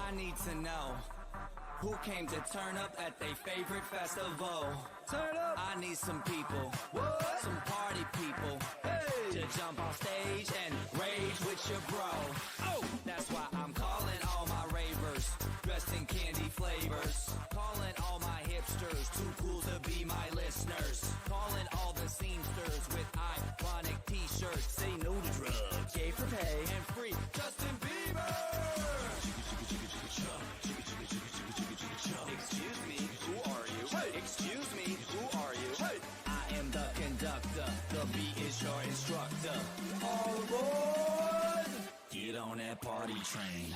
I need to know who came to turn up at their favorite festival. Turn up. I need some people, What? some party people, Hey. to jump on stage and rage with your bro. Oh, that's why I'm calling all my ravers, dressed in candy flavors. Calling all my hipsters, too cool to be my listeners. Calling all the seamsters with ironic t-shirts. Say no to drugs, yay for pay, and free Justin Bieber. Excuse me, who are you? Hey. Excuse me, who are you? Hey. I am the conductor, the beat is your instructor. All aboard. Get on that party train.